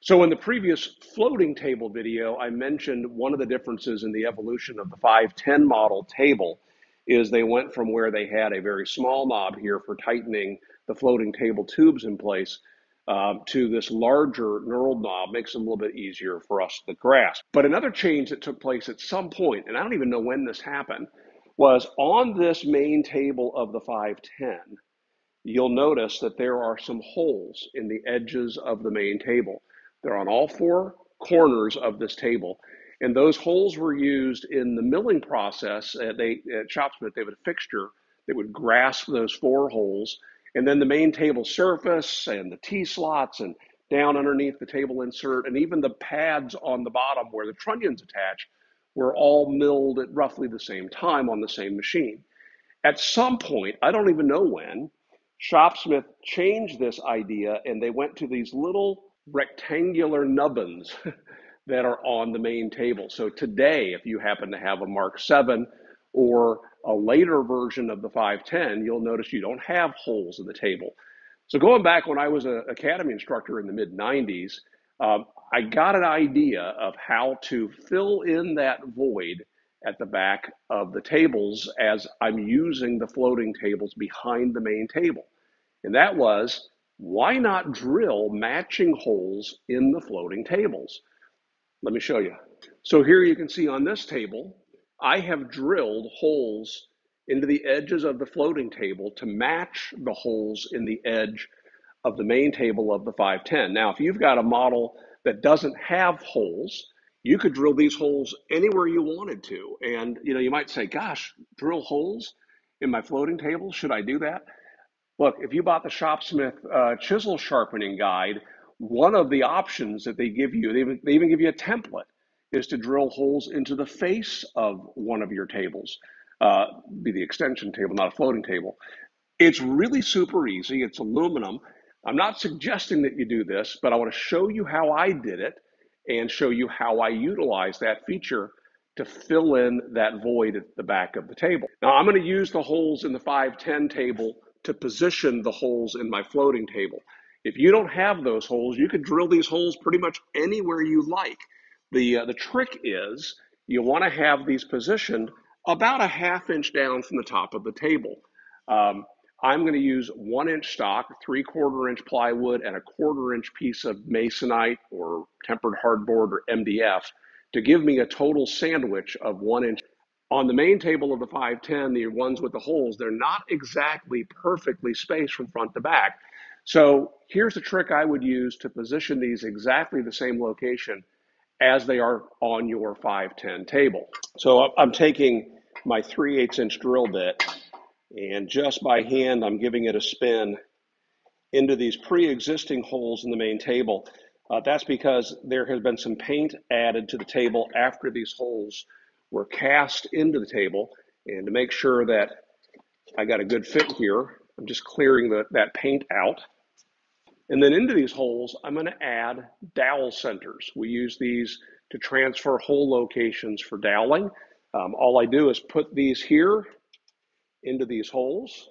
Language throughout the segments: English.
So in the previous floating table video, I mentioned one of the differences in the evolution of the 510 model table is they went from where they had a very small knob here for tightening the floating table tubes in place to this larger knurled knob. Makes it a little bit easier for us to grasp. But another change that took place at some point, and I don't even know when this happened, was on this main table of the 510, you'll notice that there are some holes in the edges of the main table. They're on all four corners of this table. And those holes were used in the milling process. At Shopsmith, they have a fixture that would grasp those four holes. And then the main table surface and the T-slots and down underneath the table insert and even the pads on the bottom where the trunnions attach were all milled at roughly the same time on the same machine. At some point, I don't even know when, Shopsmith changed this idea and they went to these little rectangular nubbins that are on the main table. So today, if you happen to have a Mark 7 or a later version of the 510, you'll notice you don't have holes in the table. So going back when I was an academy instructor in the mid-90s, I got an idea of how to fill in that void at the back of the tables as I'm using the floating tables behind the main table. And that was, why not drill matching holes in the floating tables? Let me show you. So here you can see on this table, I have drilled holes into the edges of the floating table to match the holes in the edge of the main table of the 510. Now, if you've got a model that doesn't have holes, you could drill these holes anywhere you wanted to. And you might say, gosh, drill holes in my floating table? Should I do that? Look, if you bought the Shopsmith chisel sharpening guide, one of the options that they give you, they even give you a template, is to drill holes into the face of one of your tables. Be the extension table, not a floating table. It's really super easy. It's aluminum. I'm not suggesting that you do this, but I want to show you how I did it and show you how I utilize that feature to fill in that void at the back of the table. Now, I'm going to use the holes in the 510 table to position the holes in my floating table. If you don't have those holes, you could drill these holes pretty much anywhere you like. The trick is you want to have these positioned about a ½ inch down from the top of the table. I'm going to use 1-inch stock, 3/4 inch plywood, and a 1/4 inch piece of masonite or tempered hardboard or MDF to give me a total sandwich of 1 inch. On the main table of the 510, the ones with the holes, they're not exactly perfectly spaced from front to back. So here's the trick I would use to position these exactly the same location as they are on your 510 table. So I'm taking my 3/8 inch drill bit, and just by hand, I'm giving it a spin into these pre-existing holes in the main table. That's because there has been some paint added to the table after these holes were cast into the table. And to make sure that I got a good fit here, I'm just clearing that paint out. And then into these holes, I'm going to add dowel centers. We use these to transfer hole locations for doweling. All I do is put these here into these holes,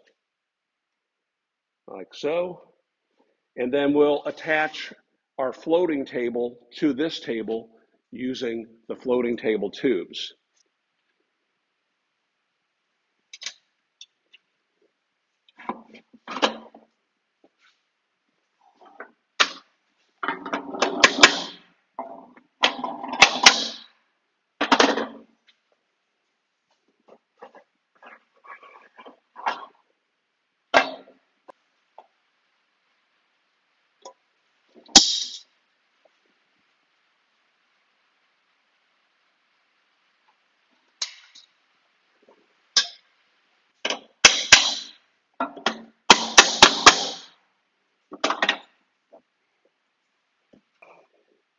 like so. And then we'll attach our floating table to this table using the floating table tubes.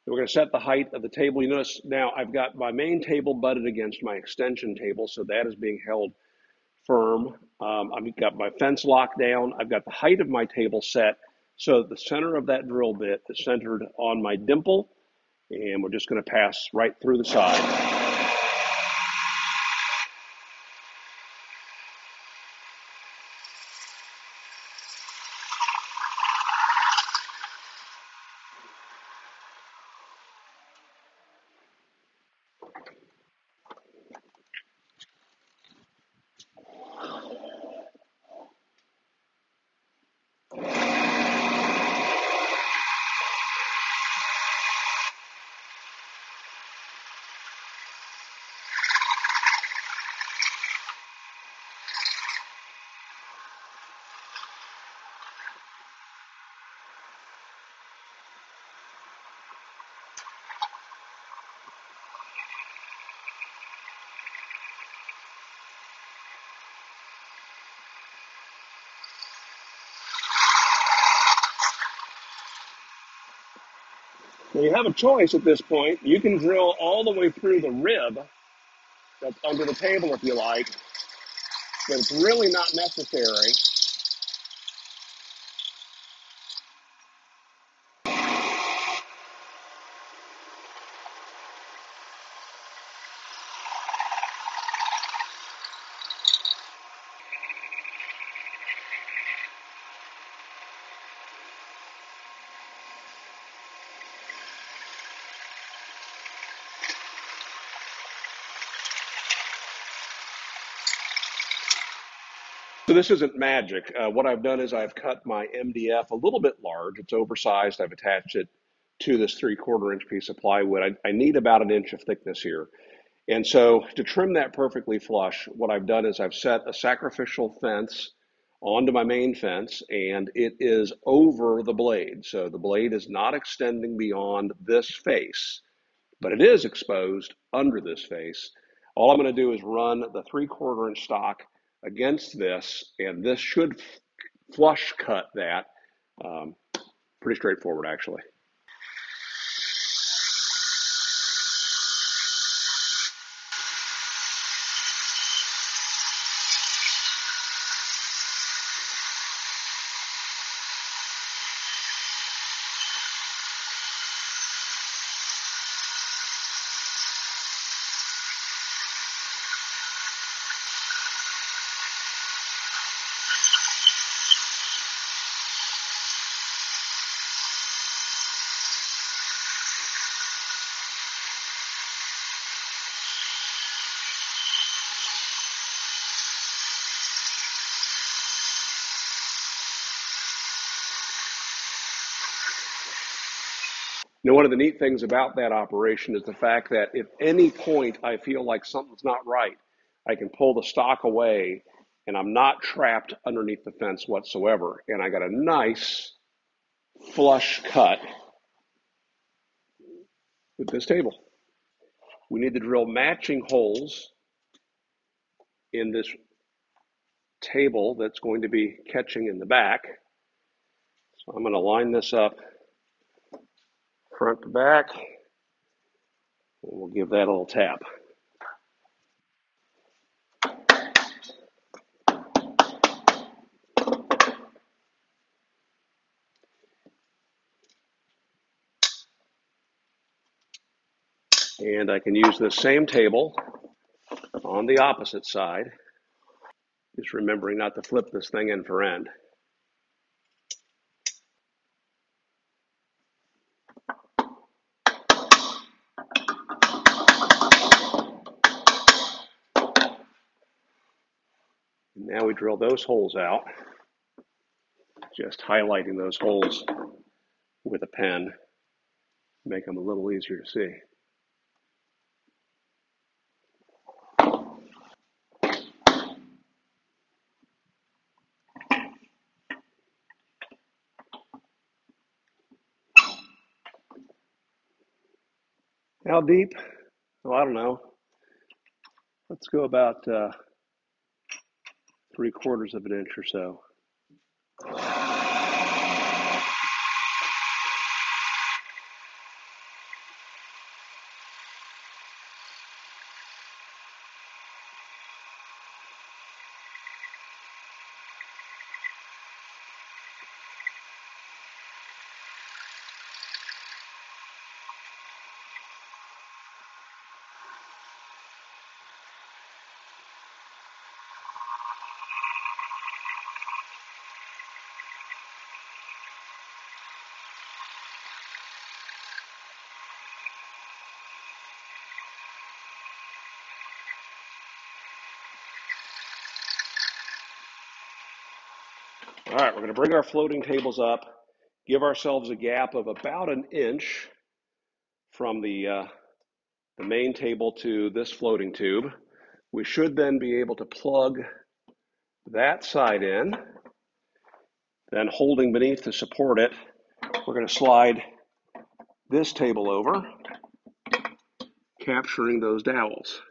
We're going to set the height of the table. You notice now I've got my main table butted against my extension table, so that is being held firm. I've got my fence locked down. I've got the height of my table set so the center of that drill bit is centered on my dimple, and we're just going to pass right through the side. you have a choice at this point. You can drill all the way through the rib that's under the table if you like, but it's really not necessary. So this isn't magic. What I've done is I've cut my MDF a little bit large. It's oversized. I've attached it to this 3/4 inch piece of plywood. I need about an inch of thickness here. And so to trim that perfectly flush, what I've done is I've set a sacrificial fence onto my main fence, and it is over the blade. So the blade is not extending beyond this face, but it is exposed under this face. All I'm going to do is run the 3/4 inch stock against this, and this should flush cut that. Pretty straightforward, actually. One of the neat things about that operation is the fact that if any point I feel like something's not right, I can pull the stock away and I'm not trapped underneath the fence whatsoever. And I got a nice flush cut with this table. We need to drill matching holes in this table that's going to be catching in the back. So I'm going to line this up front to back, and we'll give that a little tap. And I can use this same table on the opposite side, just remembering not to flip this thing end for end. And now we drill those holes out, just highlighting those holes with a pen, make them a little easier to see. How deep? Oh, I don't know. Let's go about 3/4 of an inch or so. All right, we're going to bring our floating tables up, give ourselves a gap of about an inch from the main table to this floating tube. We should then be able to plug that side in. Then holding beneath to support it, we're going to slide this table over, capturing those dowels.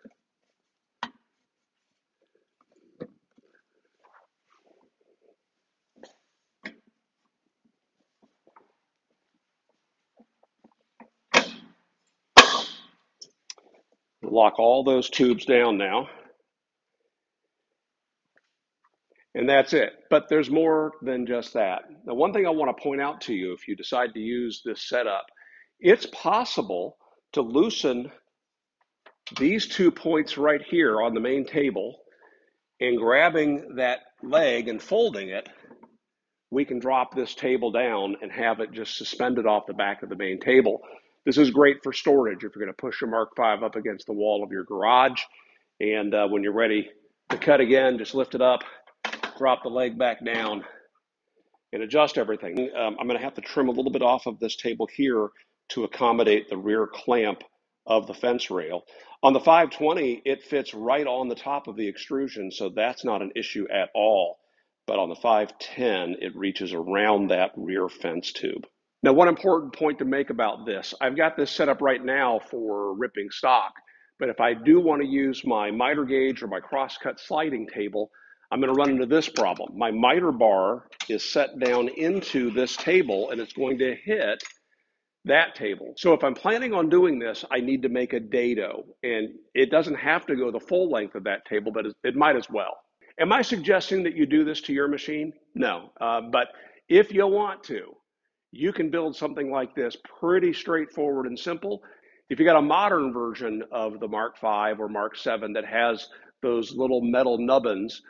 Lock all those tubes down now. And that's it. But there's more than just that. Now, one thing I want to point out to you, if you decide to use this setup, it's possible to loosen these 2 points right here on the main table, and grabbing that leg and folding it, we can drop this table down and have it just suspended off the back of the main table. This is great for storage if you're going to push your Mark V up against the wall of your garage. And when you're ready to cut again, just lift it up, drop the leg back down, and adjust everything. I'm going to have to trim a little bit off of this table here to accommodate the rear clamp of the fence rail. On the 520, it fits right on the top of the extrusion, so that's not an issue at all. But on the 510, it reaches around that rear fence tube. Now, one important point to make about this, I've got this set up right now for ripping stock, but if I do want to use my miter gauge or my crosscut sliding table, I'm going to run into this problem. My miter bar is set down into this table and it's going to hit that table. So if I'm planning on doing this, I need to make a dado, and it doesn't have to go the full length of that table, but it might as well. Am I suggesting that you do this to your machine? No, but if you want to, you can build something like this pretty straightforward and simple. If you got a modern version of the Mark V or Mark VII that has those little metal nubbins,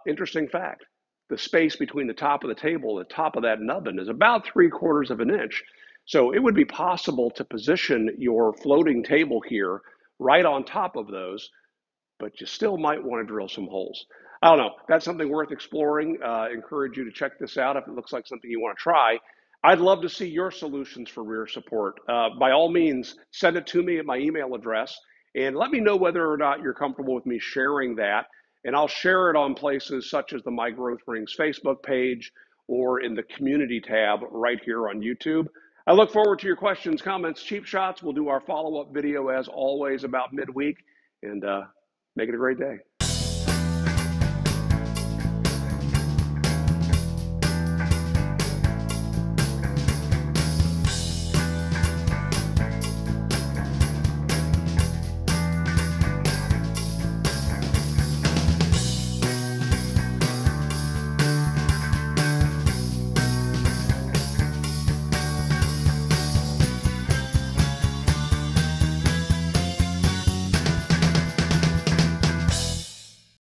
interesting fact, the space between the top of the table and the top of that nubbin is about 3/4 of an inch. So it would be possible to position your floating table here right on top of those, but you still might want to drill some holes. I don't know. That's something worth exploring. Encourage you to check this out if it looks like something you want to try. I'd love to see your solutions for rear support. By all means, send it to me at my email address and let me know whether or not you're comfortable with me sharing that. And I'll share it on places such as the My Growth Rings Facebook page or in the community tab right here on YouTube. I look forward to your questions, comments, cheap shots. We'll do our follow-up video as always about midweek, and make it a great day.